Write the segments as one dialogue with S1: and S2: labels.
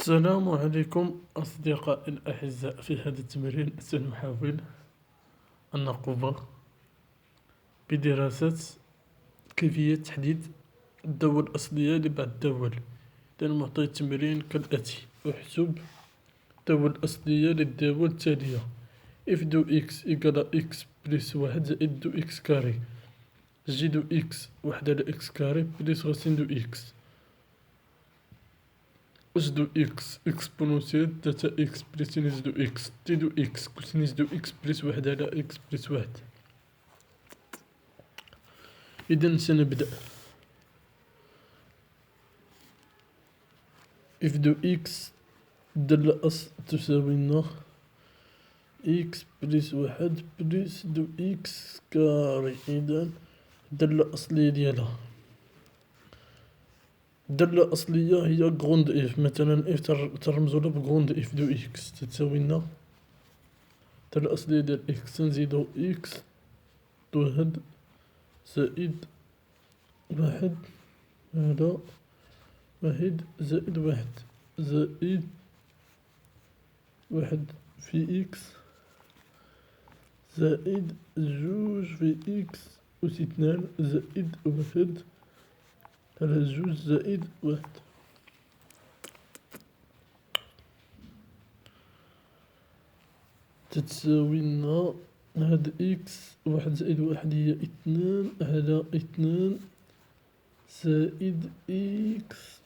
S1: السلام عليكم أصدقائي الأعزاء. في هذا التمرين سنحاول أن نقوم بدراسة كيفية تحديد الدالة الأصلية لبعض الدوال. إذا معطي التمرين كالآتي: احسب الدالة الأصلية للدوال التالية: اف دو إكس إيكالا إكس بلس واحد زائد دو إكس كاري، جي دو إكس واحد على إكس كاري بلس غاسين دو إكس، واش دو إكس إكسبونونسيال تاتا إكس بلس سينيس دو إكس تي دو إكس كوسينيس دو إكس بلس واحد على إكس بلس واحد. إذا سنبدأ. إف دو إكس الدالة أصل تساوي لنا إكس بلس واحد بلس دو إكس كاري. إذا الدالة الأصلية ديالها، الدالة الأصلية هي غروند إف. مثلا إف ترمزولها بغروند إف دو إكس تتساوي لنا الدالة الأصلية ديال إكس تنزيدو إكس واحد زائد واحد على واحد زائد واحد زائد واحد في إكس زائد جوج في إكس أس اثنان زائد واحد على جوج زائد واحد. تتساوي لنا هاد إكس واحد زائد واحد هي اثنان على اثنان زائد إكس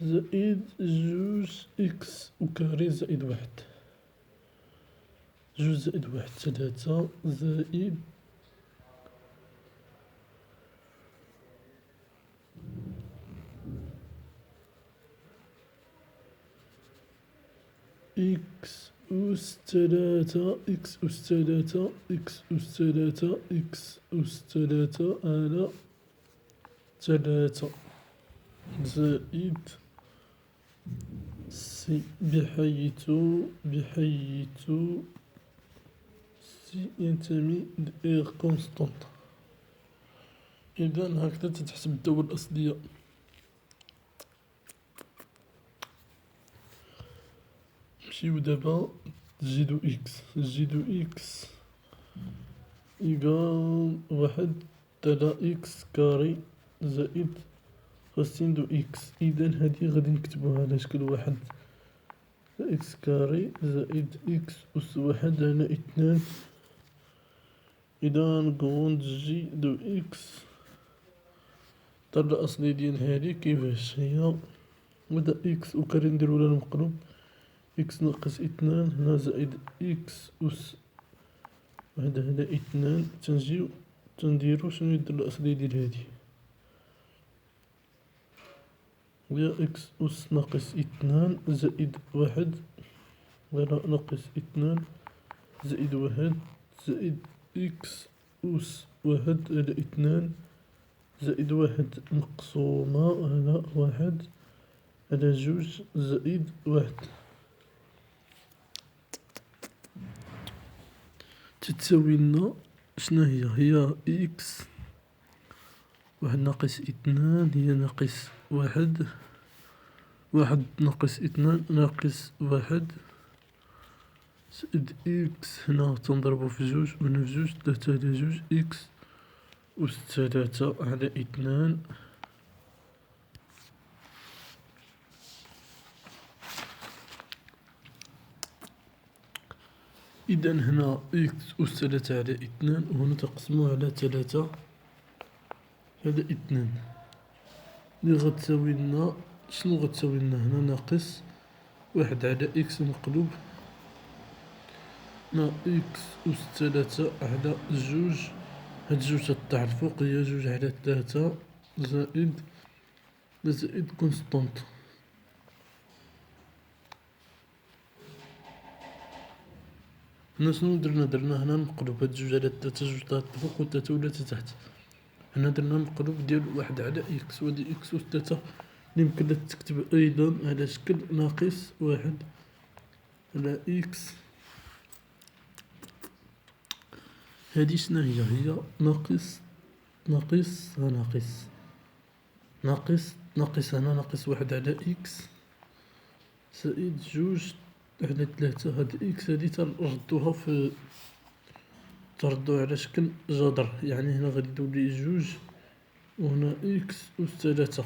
S1: زائد جوج إكس وكاري زائد واحد، جوج زائد واحد ثلاثة زائد إكس أس ثلاثة إكس أس ثلاثة إكس أس ثلاثة إكس أس ثلاثة على ثلاثة زائد سي بحيث سي ينتمي لإيغ كونستانت. إذا هكذا تتحسب الدالة الأصلية. نمشيو دابا جي دو إكس. جي دو إكس إيكال واحد على إكس كاري زائد خمسين دو إكس. إذا هادي غادي نكتبوها على شكل واحد إكس كاري زائد إكس أس واحد على اثنان. إذا غروند جي دو إكس الدالة الأصلية ديال هادي كيفاش هي؟ هدا إكس وكاري نديرولها المقلوب إكس ناقص اثنان هنا زائد إكس أس واحد على اثنان. تنجيو تنديرو شنو هي الدالة الأصلية ديال هادي؟ هي إكس أس ناقص اثنان زائد واحد على ناقص اثنان زائد واحد زائد إكس أس واحد على اثنان زائد واحد مقسومة على واحد على جوج زائد واحد. تتساوي لنا شناهي؟ هي إكس واحد ناقص اثنان هي ناقص واحد، واحد ناقص اثنان ناقص واحد زائد إكس هنا تنضربو في جوج وهنا في جوج ثلاثة على جوج إكس أس ثلاثة على اثنان إذا هنا إكس أس ثلاثة على اثنان وهنا تقسموه على ثلاثة على اثنان اللي غتساوي لنا شنو؟ غتساوي لنا هنا ناقص واحد على إكس مقلوب نا إكس أس ثلاثة على جوج. هاد جوج تطيح الفوق هي جوج على ثلاثة زائد كونستانت. هنا شنو درنا هنا مقلوب هاد جوج على ثلاثة، جوج طاحت الفوق و ثلاثة ولات تحت. هنا درنا مقلوب ديال واحد على إكس وهادي إكس أس ثلاثة اللي يمكن تكتب أيضا على شكل ناقص واحد على إكس. هادي شناهي؟ هي ناقص ناقص ناقص هنا ناقص واحد على إكس زائد جوج على تلاتة. هاد إكس هادي تردوها في تردوها على شكل جذر، يعني هنا غادي تولي جوج وهنا إكس أس تلاتة.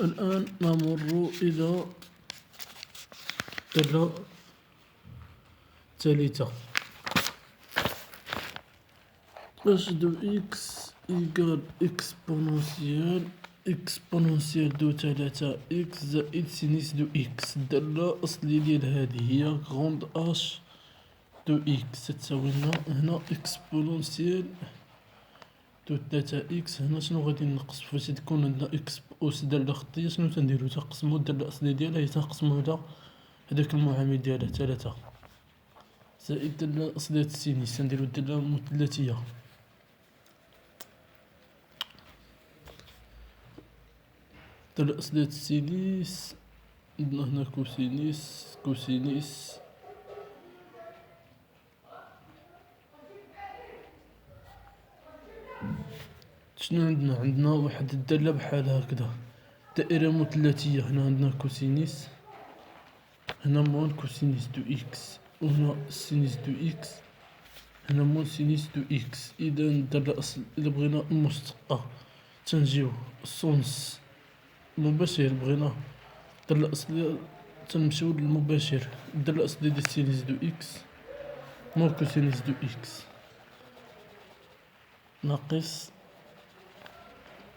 S1: الآن نمر إلى الدالة الثالثة. اش دو إكس إيكال إكسبونونسيال دو تلاتة إكس زائد سينيس دو إكس. الدالة الأصلية ديال هادي هي غروند أش دو إكس تساوي لنا هنا إكسبونونسيال دو تلاتة إكس. هنا شنو غادي نقص فاش تكون عندنا إكس أس دالة خطية شنو تنديرو؟ تنقسمو الدالة الأصلية ديالها هي تنقسمو على هداك المعامل ديالها تلاتة زائد الدالة الأصلية السينيس تنديرو الدالة المثلثية. الدالة الأصلية السينيس عندنا هنا كوسينيس شنو عندنا واحد الدالة بحال هكذا دائرة مثلثية. هنا عندنا كوسينيس، هنا موان كوسينيس دو إكس، وهنا سينيس دو إكس، هنا موان سينيس دو إكس. إذا الدالة الأصل إلا بغينا المشتقة تنجيو السونس مباشر، بغينا الدالة الأصلية تنمشيو للمباشر. الدالة الأصلية ديال سينيس دو إكس موان كوسينيس دو إكس ناقص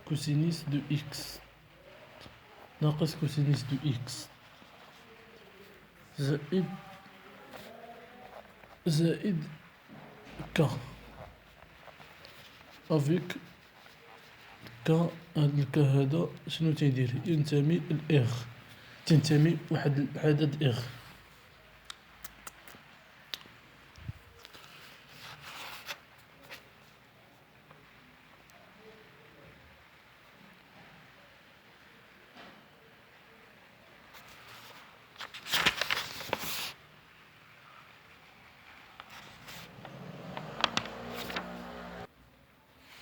S1: كوسينيس دو إكس ناقص كوسينيس دو إكس زائد كا افيك كا. هاد الكا هذا شنو تيدير؟ ينتمي لإغ، تنتمي واحد العدد إغ.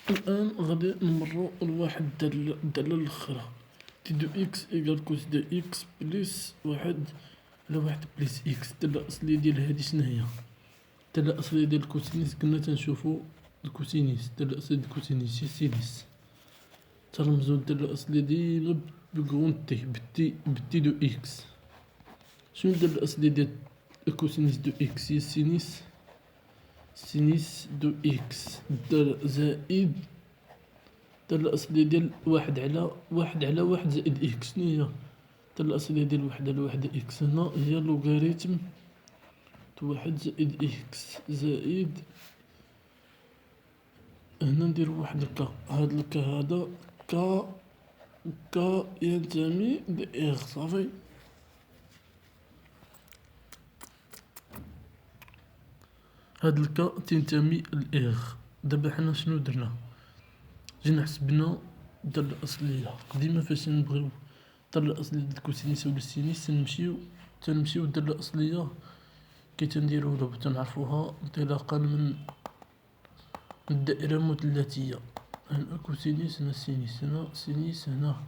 S1: الآن غادي نمرو لواحد الدالة الأخرى تي دو إكس إيكال كوس دو إكس بليس واحد على واحد بليس إكس. الدالة الأصلية ديال هادي شناهي؟ الدالة الأصلية ديال الكوسينيس كنا تنشوفو الكوسينيس. الدالة الأصلية ديال الكوسينيس هي سينيس، ترمزو الدالة الأصلية ديما بكغون تي بالتي دو إكس. شنو الدالة الأصلية ديال الكوسينيس دو إكس؟ هي سينيس دو إكس زائد الدالة الأصلية ديال واحد على واحد زائد إكس. شنو هي الدالة الأصلية ديال واحد على واحد إكس؟ هنا هي لوغاريتم واحد زائد إكس زائد هنا نديرو واحد الكا. هاد الكا هذا كا ينتمي لإغ صافي. هاد الكا تنتمي لإغ. دابا حنا شنو درنا؟ جينا حسبنا الدالة الأصلية. ديما فاش نبغيو الدالة الأصلية ديال الكوسينيس ولا السينيس تنمشيو الدالة الأصلية كي تنديرو تنعرفوها انطلاقا من الدائرة المثلثية. هنا كوسينيس هنا سينيس، هنا سينيس هنا.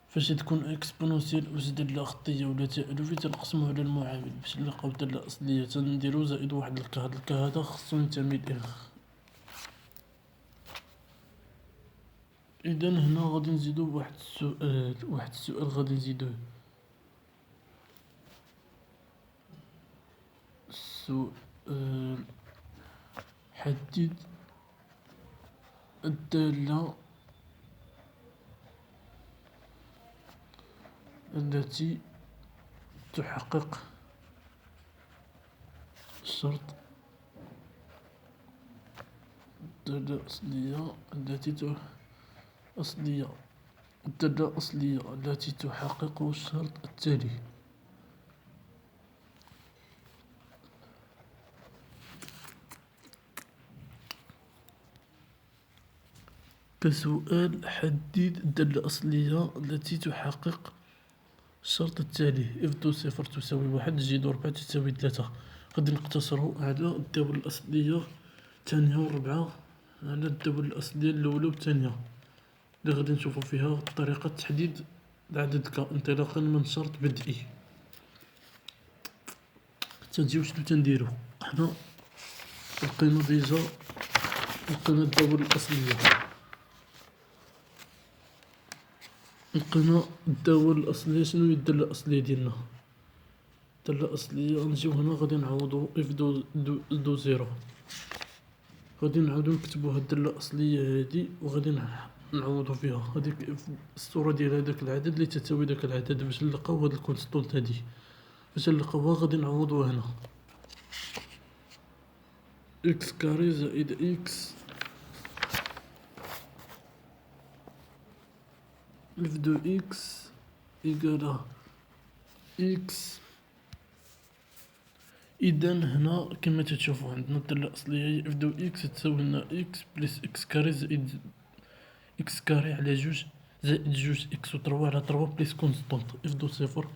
S1: فاش تكون اكسبونونسيال أس دالة خطية ولا تألفي تنقسمو على المعامل باش نلقاو الدالة الأصلية. تنديرو زائد واحد الكا. هاد الكا هذا خصو ينتمي لإغ. إذا هنا غادي نزيدو واحد السؤال غادي نزيدوه. السؤال: حدد الدالة التي تحقق شرط الدالة الأصلية التي تحقق الشرط التالي. كسؤال: حدد الدالة الأصلية التي تحقق الشرط التالي. اف دو صفر تساوي واحد، جي دو ربعة تساوي تلاتة. غادي نقتصرو على الدالة الأصلية الثانية والرابعة، على الدالة الأصلية الأولى والثانية اللي غادي نشوفو فيها طريقة تحديد العدد ك انطلاقا من شرط بدئي. تنجيو شنو تنديرو حنا؟ لقينا ديجا لقينا الدالة الأصلية، لقينا الدالة الأصلية. شنو هي الدالة الأصلية ديالنا؟ الدالة الأصلية غنجيو هنا غادي نعوضو اف دو زيرو، غادي نعاودو نكتبو هاد الدالة الأصلية هادي وغادي نعوضو فيها هاديك الصورة ديال هداك العدد اللي تساوي داك العدد. باش نلقاو هاد الكونستونت هادي، باش نلقاوها غادي نعوضو هنا اكس كاري زائد اكس اف دو اكس إيكالا اكس. اذا هنا كما تتشوفوا عندنا الدالة الأصلية هي اف دو اكس تساوي لنا اكس بلس اكس كاري زائد اكس كاري على جوج زائد جوج اكس و تروا على تروا بلس كونستونت اف دو صفر.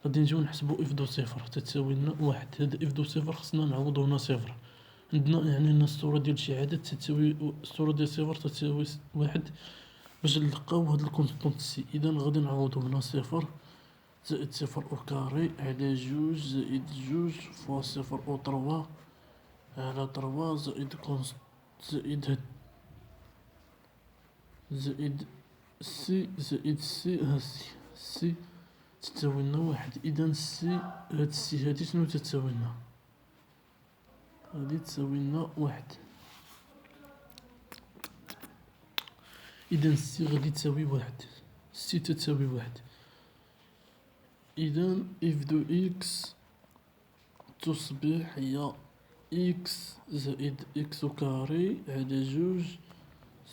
S1: غادي نجيو نحسبو اف دو صفر تتساوي لنا واحد. هاد اف دو صفر خصنا نعوضو هنا صفر عندنا، يعني هنا الصورة ديال شي عدد تتساوي الصورة ديال صفر تتساوي واحد باش نلقاو هاد الكونستونت سي. اذا غادي نعوضو هنا صفر زائد صفر او كاري على جوج زائد جوج فوا صفر او تروا على تروا زائد زائد هاد زائد سي زائد سي. ها سي تساوي لنا واحد. اذا سي هاد سي هادي شنو تتساوي لنا؟ هادي تساوي لنا واحد. اذا سي غادي تساوي واحد، سي تتساوي واحد. اذا اف دو اكس تصبح هي اكس زائد اكس او كاري على جوج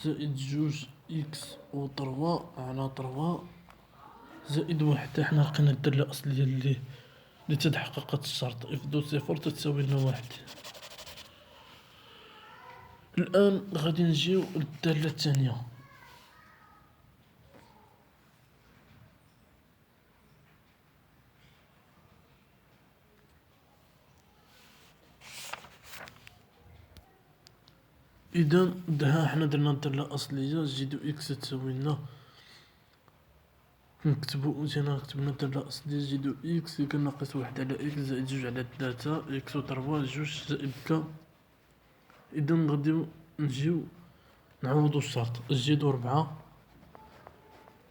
S1: زائد جوج اكس او تروا على تروا زائد واحد. حنا لقينا الدالة الأصلية اللي تتحققت الشرط اف دو صفر تتساوي لنا واحد. الآن غادي نجيو للدالة الثانية. إذا ها حنا درنا الدالة الأصلية جي دو إكس تساوي لنا، نكتبو جينا كتبنا الدالة الأصلية جي دو إكس كناقص واحد على إكس زائد جوج على تلاتة إكس و تروا جوج زائد كا. إذا غادي نجيو نعوضو الشرط جي دو ربعة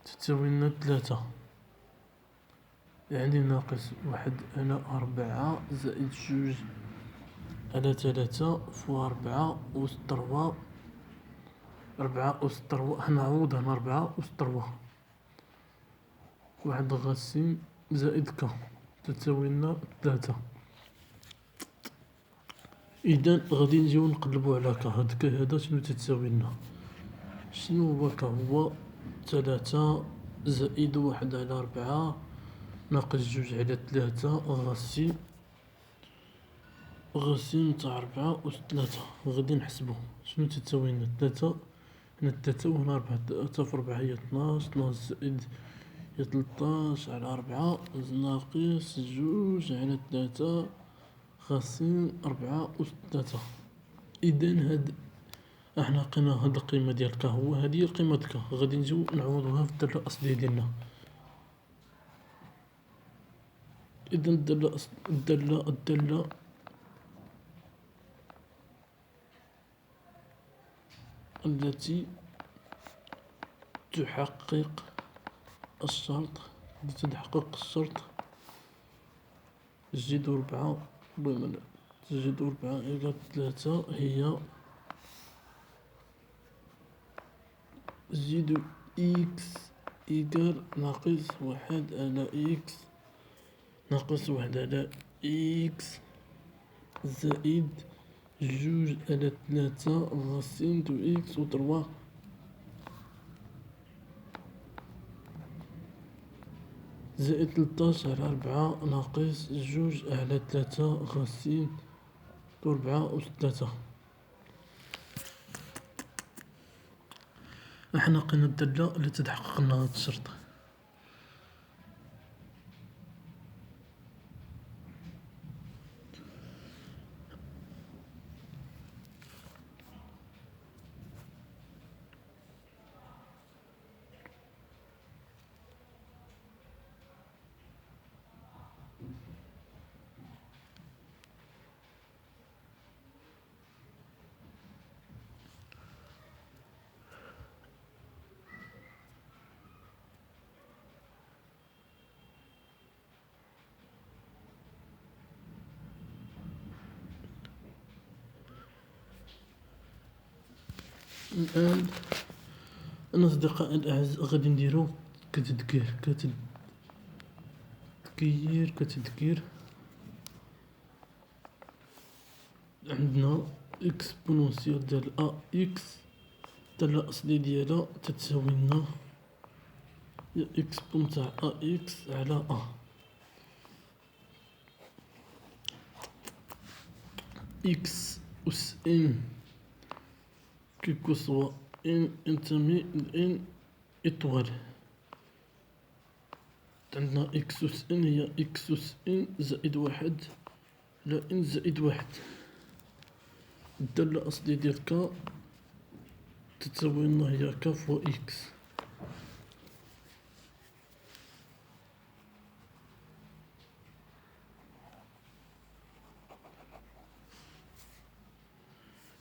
S1: تتساوي لنا تلاتة، يعني ناقص واحد على أربعة زائد جوج على تلاتة فوا ربعة أس تروا ربعة أس تروا. حنعوض هنا ربعة أس تروا واحد غاسين زائد كا تتساوي لنا تلاتة. إذا غادي نجيو نقلبو على كا. هاد كا هذا شنو تتساوي لنا؟ شنو هو كا؟ هو تلاتة زائد واحد على ربعة ناقص جوج على تلاتة غاسين تاع ربعة أس تلاتة. غادي نحسبو شنو تتساوي لنا تلاتة. هنا تلاتة وهنا ربعة، تلاتة في ربعة هي طناش، طناش زائد هي تلطاش على ربعة ناقص جوج على تلاتة غاسين ربعة أس تلاتة. إذا هاد احنا لقينا هاد القيمة ديال كا، هو هادي هي القيمة د كا. غادي نجيو نعوضوها في الدالة الأصلية ديالنا. إذا الدالة التي تحقق الشرط لتتحقق الشرط جدو ربعة جدو ربعة إلى تلاتة هي جدو إكس إيكال ناقص واحد على إكس ناقص واحد على إكس زائد جوج على تلاتة غاسين دو إكس و تروا زائد تلطاش على ربعة ناقص جوج على تلاتة غاسين دو ربعة أس تلاتة. احنا لقينا الدالة اللي تتحقق لنا هاد الشرط. الآن الأصدقاء الأعزاء غادي نديرو كتدكير عندنا اكسبونونسيال ديال ا اكس الدالة الأصلية ديالها تتساوي لنا هي اكسبون تاع ا اكس على ا اكس أس ان كيكو سوا ان ينتمي لان إطوال. عندنا اكس أس ان هي اكس أس ان زائد واحد على ان زائد واحد. الدالة الأصلية ديال كا تتساوي لنا هي كا فوا اكس.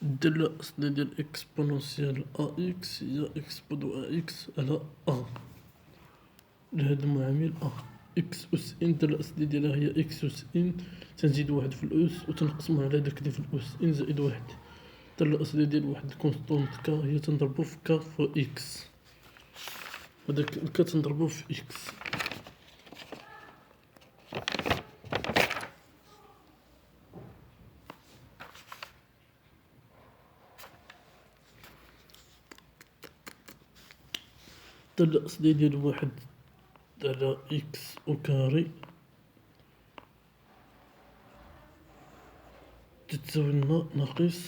S1: الدالة الأصلية ديال اكسبونونسيال ا اكس هي اكس بودو ا اكس على ا لهاد المعامل ا. اكس أس ان الدالة الأصلية ديالها هي اكس أس ان تنزيد واحد في الأس وتنقسمو على داك لي في الأس ان زائد واحد. الدالة الأصلية ديال واحد الكونستونت كا هي تنضربو في كا فوا اكس، هداك الكا تنضربو في اكس. الدالة الأصلية ديال واحد على اكس أو كاري تتساوي لنا ناقص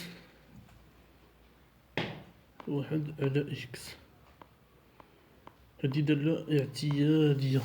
S1: واحد على اكس. هادي دالة اعتيادية.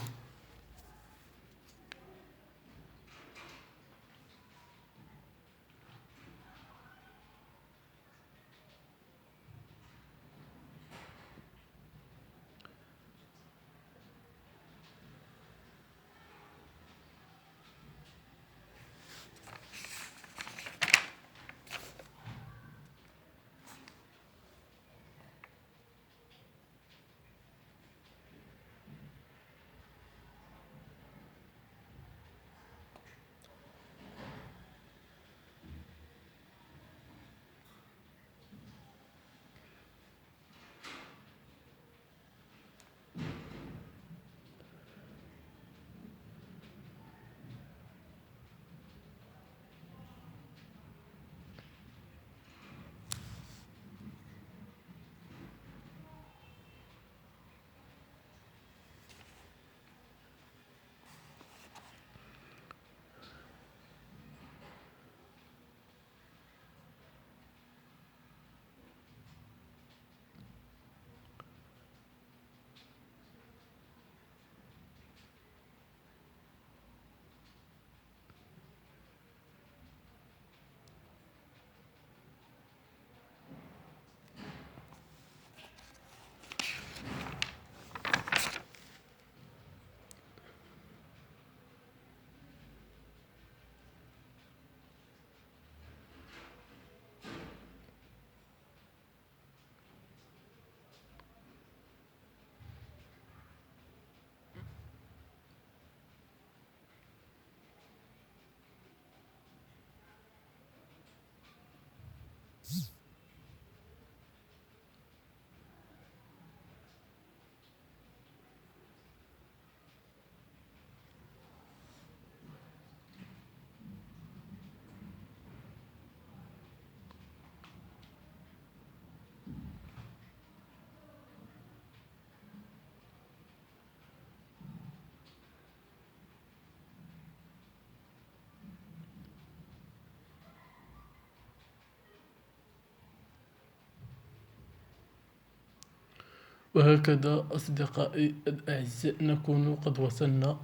S1: وهكذا أصدقائي الأعزاء نكون قد وصلنا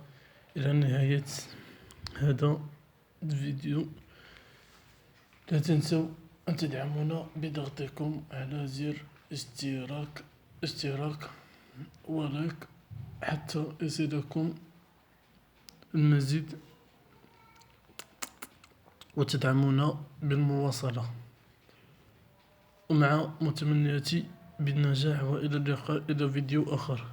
S1: إلى نهاية هذا الفيديو. لا تنسوا أن تدعمونا بضغطكم على زر اشتراك ولايك حتى يصلكم المزيد وتدعمونا بالمواصلة، ومع متمنياتي بالنجاح، وإلى اللقاء إلى فيديو آخر.